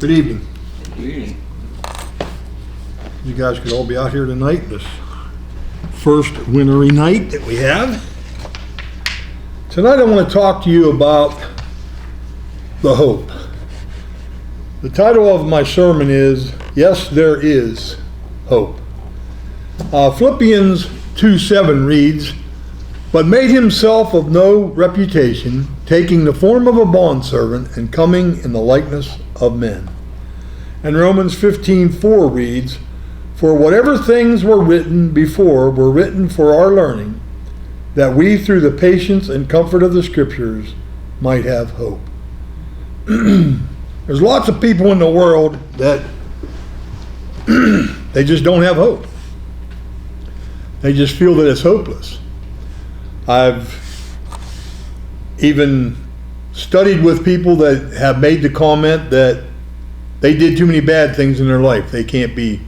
Good evening. Good evening. You guys could all be out here tonight, this first wintry night that we have. Tonight I want to talk to you about the hope. The title of my sermon is, Yes, There Is Hope. Philippians 2:7 reads, But made himself of no reputation, taking the form of a bondservant and coming in the likeness of men. And Romans 15:4 reads, For whatever things were written before were written for our learning, that we through the patience and comfort of the Scriptures might have hope. There's lots of people in the world that they just don't have hope. They just feel that it's hopeless. I've even studied with people that have made the comment that they did too many bad things in their life. They can't be,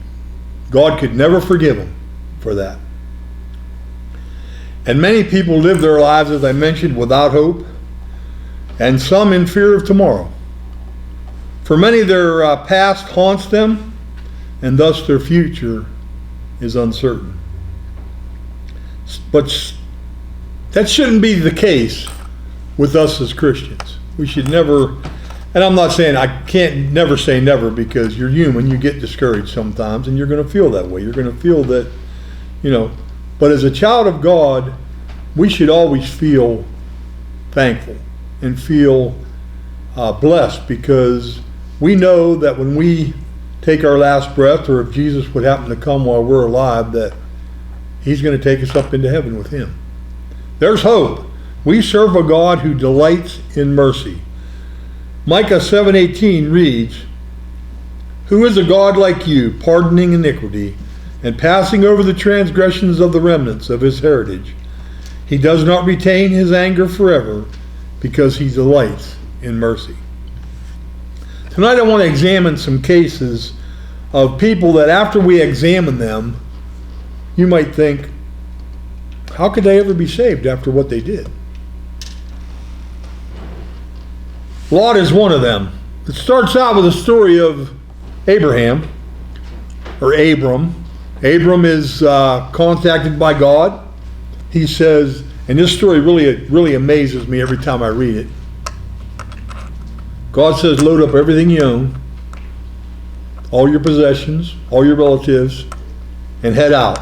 God could never forgive them for that. And many people live their lives, as I mentioned, without hope, and some in fear of tomorrow. For many, their past haunts them, and thus their future is uncertain. But that shouldn't be the case with us as Christians. We should never, and I'm not saying, I can't never say never, because you're human, you get discouraged sometimes, and you're going to feel that way. You're going to feel that, but as a child of God, we should always feel thankful and feel blessed, because we know that when we take our last breath, or if Jesus would happen to come while we're alive, that He's going to take us up into heaven with Him. There's hope. We serve a God who delights in mercy. Micah 7:18 reads, Who is a God like you, pardoning iniquity, and passing over the transgressions of the remnants of His heritage? He does not retain His anger forever, because He delights in mercy. Tonight I want to examine some cases of people that after we examine them, you might think, how could they ever be saved after what they did? Lot is one of them. It starts out with a story of Abraham, or Abram. Abram is contacted by God. He says, and this story really amazes me every time I read it. God says, load up everything you own, all your possessions, all your relatives, and head out.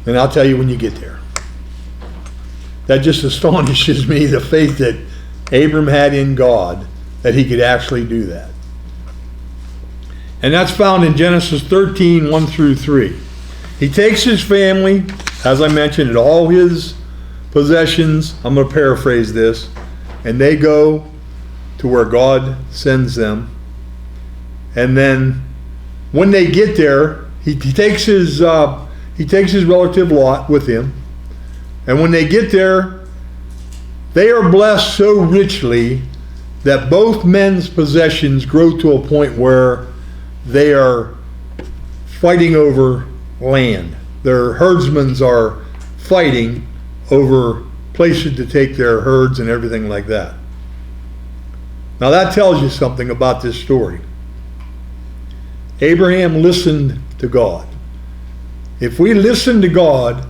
And I'll tell you when you get there. That just astonishes me, the faith that Abram had in God, that he could actually do that. And that's found in Genesis 13, 1 through 3. He takes his family, as I mentioned, and all his possessions, I'm going to paraphrase this, and they go to where God sends them. And then when they get there, he takes his relative Lot with him. And when they get there, they are blessed so richly that both men's possessions grow to a point where they are fighting over land. Their herdsmen are fighting over places to take their herds and everything like that. Now that tells you something about this story. Abraham listened to God. If we listen to God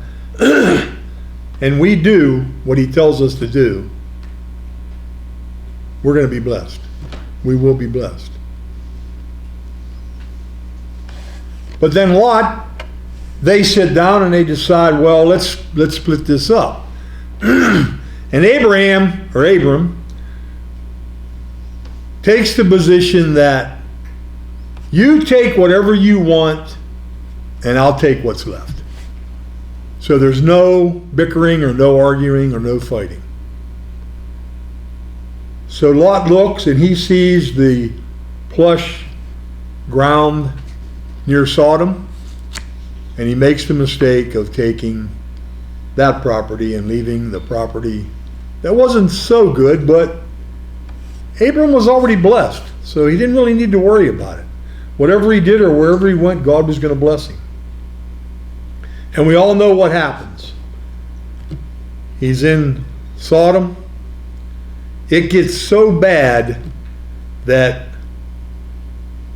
and we do what He tells us to do, we're going to be blessed. We will be blessed. But then Lot, they sit down and they decide, well, let's split this up. And Abram takes the position that you take whatever you want and I'll take what's left. So there's no bickering or no arguing or no fighting. So Lot looks and he sees the plush ground near Sodom, and he makes the mistake of taking that property and leaving the property that wasn't so good, but Abram was already blessed, so he didn't really need to worry about it. Whatever he did or wherever he went, God was going to bless him. And we all know what happens. He's in Sodom. It gets so bad that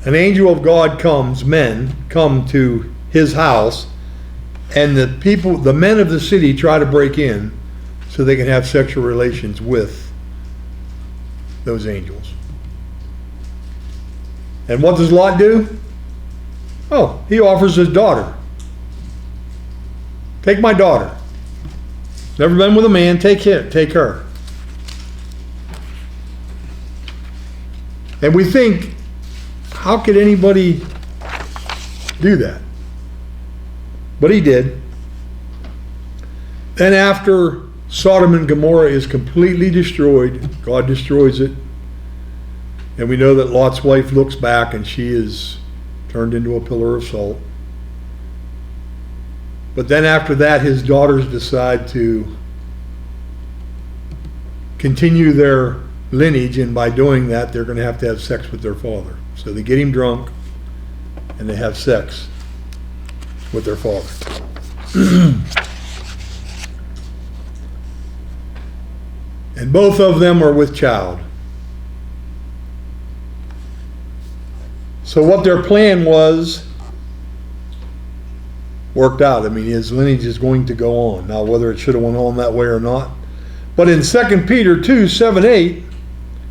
an angel of God comes, men come to his house, and the men of the city try to break in so they can have sexual relations with those angels. And what does Lot do? Oh, he offers his daughter. Take my daughter. Never been with a man, take her. And we think, how could anybody do that? But he did. Then after Sodom and Gomorrah is completely destroyed, God destroys it. And we know that Lot's wife looks back and she is turned into a pillar of salt. But then after that, his daughters decide to continue their lineage, and by doing that, they're going to have sex with their father. So they get him drunk, and they have sex with their father. And both of them are with child. So what their plan was worked out. I mean, his lineage is going to go on. Now, whether it should have went on that way or not. But in 2 Peter 2, 7, 8,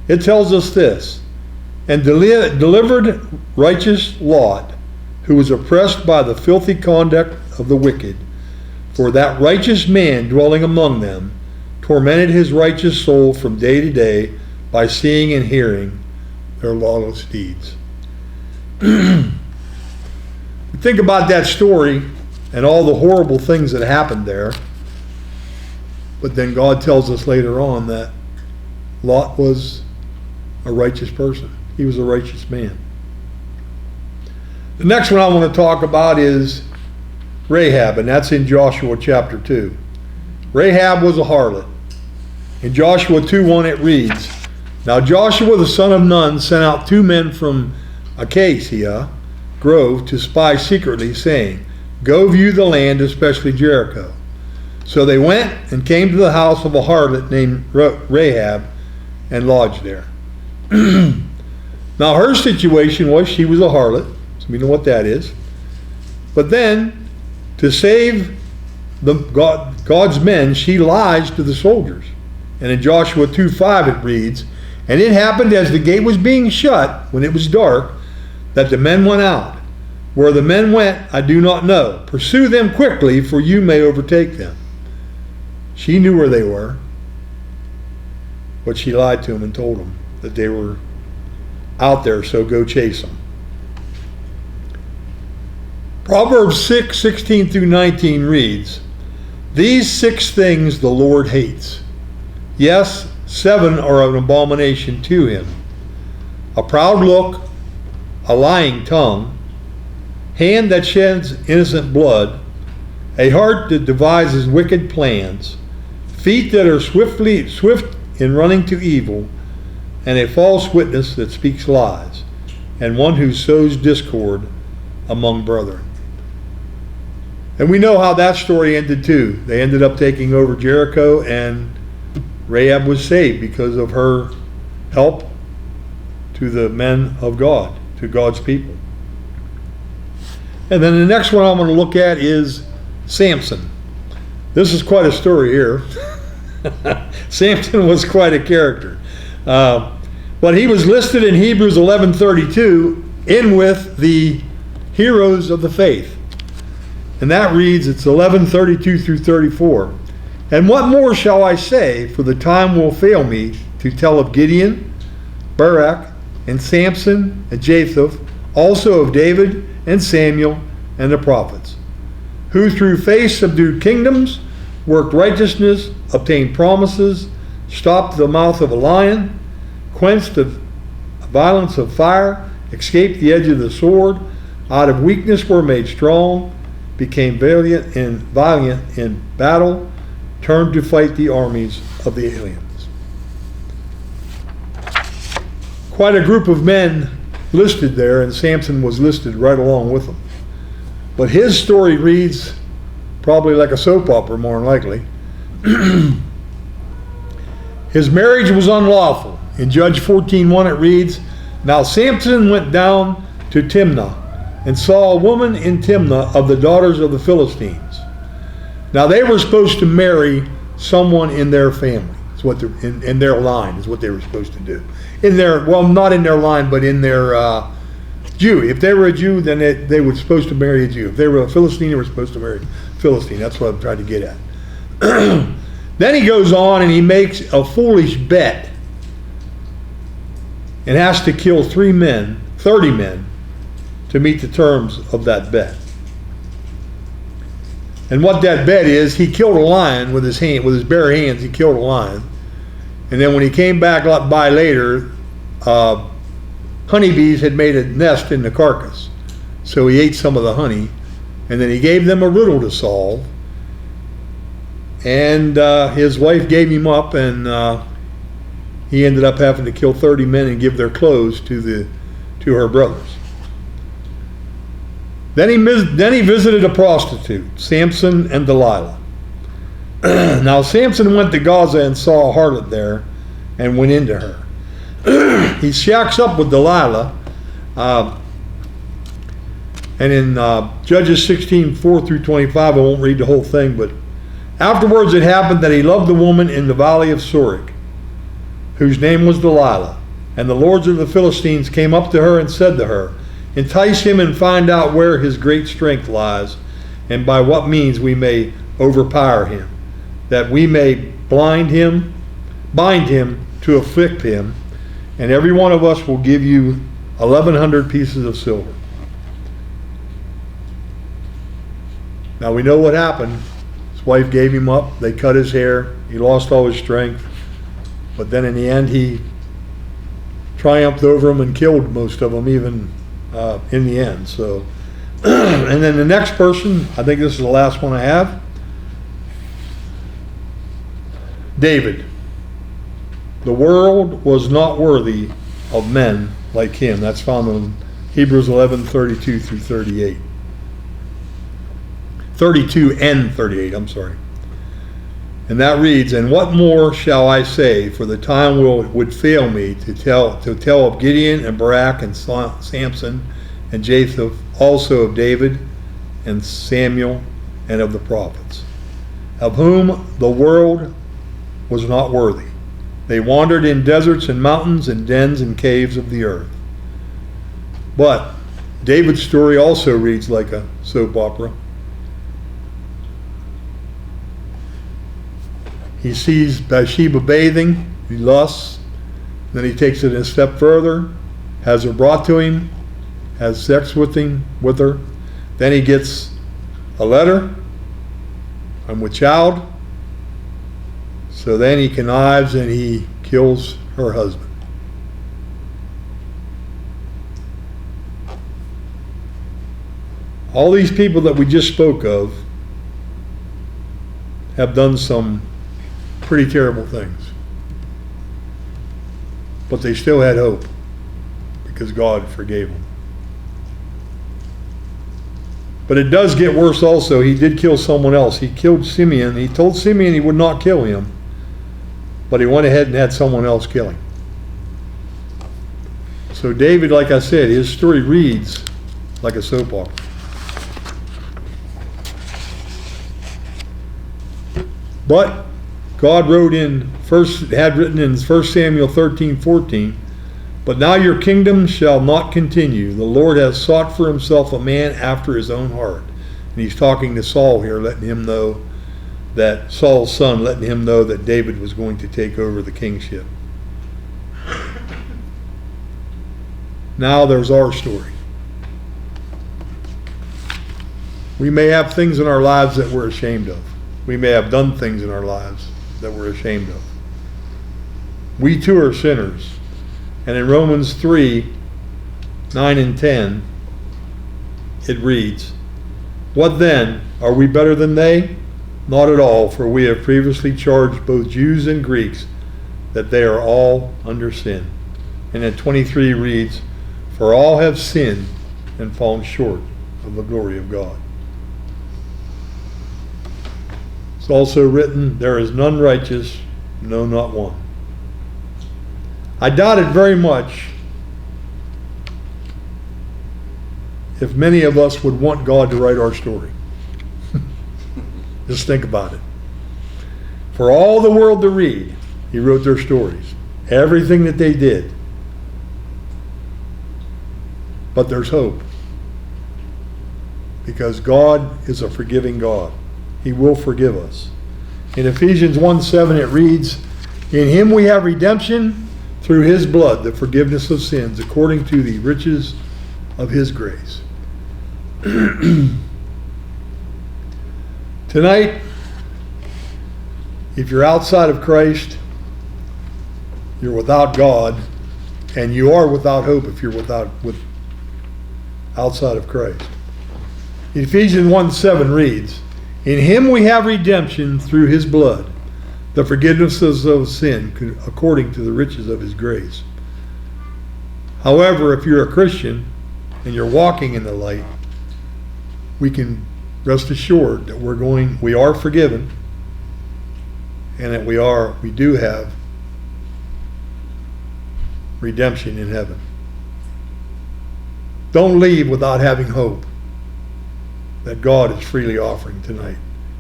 it tells us this. And delivered righteous Lot, who was oppressed by the filthy conduct of the wicked. For that righteous man dwelling among them tormented his righteous soul from day to day by seeing and hearing their lawless deeds. Think about that story and all the horrible things that happened there. But then God tells us later on that Lot was a righteous person. He was a righteous man. The next one I want to talk about is Rahab, and that's in Joshua chapter 2. Rahab was a harlot. In Joshua 2:1 it reads, Now Joshua the son of Nun sent out 2 men from Acacia Grove to spy secretly, saying, Go view the land, especially Jericho. So they went and came to the house of a harlot named Rahab and lodged there. Now her situation was she was a harlot, so we know what that is. But then, to save God's men, she lies to the soldiers. And in Joshua 2:5 it reads, And it happened as the gate was being shut, when it was dark, that the men went out. Where the men went, I do not know. Pursue them quickly, for you may overtake them. She knew where they were, but she lied to them and told them that they were out there, so go chase them. Proverbs 6:16 through 19 reads, These 6 things the Lord hates. Yes, 7 are an abomination to him. A proud look, a lying tongue, hand that sheds innocent blood, a heart that devises wicked plans, feet that are swift in running to evil, and a false witness that speaks lies, and one who sows discord among brethren. And we know how that story ended too. They ended up taking over Jericho, and Rahab was saved because of her help to the men of God, to God's people. And then the next one I'm going to look at is Samson. This is quite a story here. Samson was quite a character. But he was listed in Hebrews 11:32 in with the heroes of the faith. And that reads, it's 11:32 through 34. And what more shall I say, for the time will fail me to tell of Gideon, Barak, and Samson, and Jephthah, also of David and Samuel and the prophets, who through faith subdued kingdoms, worked righteousness, obtained promises, stopped the mouth of a lion, quenched the violence of fire, escaped the edge of the sword, out of weakness were made strong, became valiant in battle, turned to fight the armies of the aliens. Quite a group of men listed there, and Samson was listed right along with them. But his story reads probably like a soap opera, more than likely. His marriage was unlawful. In Judges 14:1 it reads, Now Samson went down to Timnah, and saw a woman in Timnah of the daughters of the Philistines. Now they were supposed to marry someone in their family. It's what in their line is what they were supposed to do. In their, well, not in their line, but in their Jew. If they were a Jew, then they were supposed to marry a Jew. If they were a Philistine, they were supposed to marry a Philistine. That's what I'm trying to get at. Then he goes on and he makes a foolish bet and has to kill 30 men, to meet the terms of that bet. And what that bet is, he killed a lion with his bare hands. He killed a lion, and then when he came back by later, honeybees had made a nest in the carcass, so he ate some of the honey, and then he gave them a riddle to solve. And his wife gave him up, and he ended up having to kill 30 men and give their clothes to her brothers. Then he visited a prostitute, Samson and Delilah. Now Samson went to Gaza and saw a harlot there and went into her. He shacks up with Delilah, and in Judges 16:4 through 25, I won't read the whole thing, but afterwards it happened that he loved the woman in the valley of Sorek, whose name was Delilah. And the lords of the Philistines came up to her and said to her, entice him and find out where his great strength lies, and by what means we may overpower him, that we may bind him to afflict him, and every one of us will give you 1,100 pieces of silver. Now we know what happened. His wife gave him up. They cut his hair. He lost all his strength. But then in the end, he triumphed over them and killed most of them, even in the end. So, and then the next person, I think this is the last one I have, David. The world was not worthy of men like him. That's found in Hebrews 11:32 through 38. 32 and 38, I'm sorry. And that reads, and what more shall I say, for the time would fail me to tell of Gideon and Barak and Samson and Jephthah, also of David and Samuel and of the prophets, of whom the world was not worthy. They wandered in deserts and mountains and dens and caves of the earth. But David's story also reads like a soap opera. He sees Bathsheba bathing, he lusts, then he takes it a step further, has her brought to him, has sex with her. Then he gets a letter, I'm with child. So then he connives and he kills her husband. All these people that we just spoke of have done some pretty terrible things. But they still had hope because God forgave them. But it does get worse also. He did kill someone else. He killed Simeon. He told Simeon he would not kill him, but he went ahead and had someone else kill him. So David, like I said, his story reads like a soap opera. But God had written in 1 Samuel 13:14, but now your kingdom shall not continue. The Lord has sought for himself a man after his own heart. And he's talking to Saul here, letting him know that Saul's son, letting him know that David was going to take over the kingship. Now there's our story. We may have things in our lives that we're ashamed of. We may have done things in our lives that we're ashamed of. We too are sinners. And in Romans 3:9 and 10, it reads, what then? Are we better than they? Not at all, for we have previously charged both Jews and Greeks that they are all under sin. And then 23 reads, for all have sinned and fallen short of the glory of God. It's also written, there is none righteous, no, not one. I doubt it very much if many of us would want God to write our story. Just think about it. For all the world to read, he wrote their stories. Everything that they did. But there's hope. Because God is a forgiving God. He will forgive us. In Ephesians 1:7 it reads, "In him we have redemption through his blood, the forgiveness of sins, according to the riches of his grace." Tonight, if you're outside of Christ, you're without God, and you are without hope if you're outside of Christ. Ephesians 1:7 reads, "In him we have redemption through his blood, the forgiveness of sin, according to the riches of his grace." However, if you're a Christian and you're walking in the light, we can rest assured that we are forgiven, and that we do have redemption in heaven. Don't leave without having hope that God is freely offering tonight.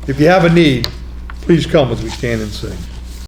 If you have a need, please come as we stand and sing.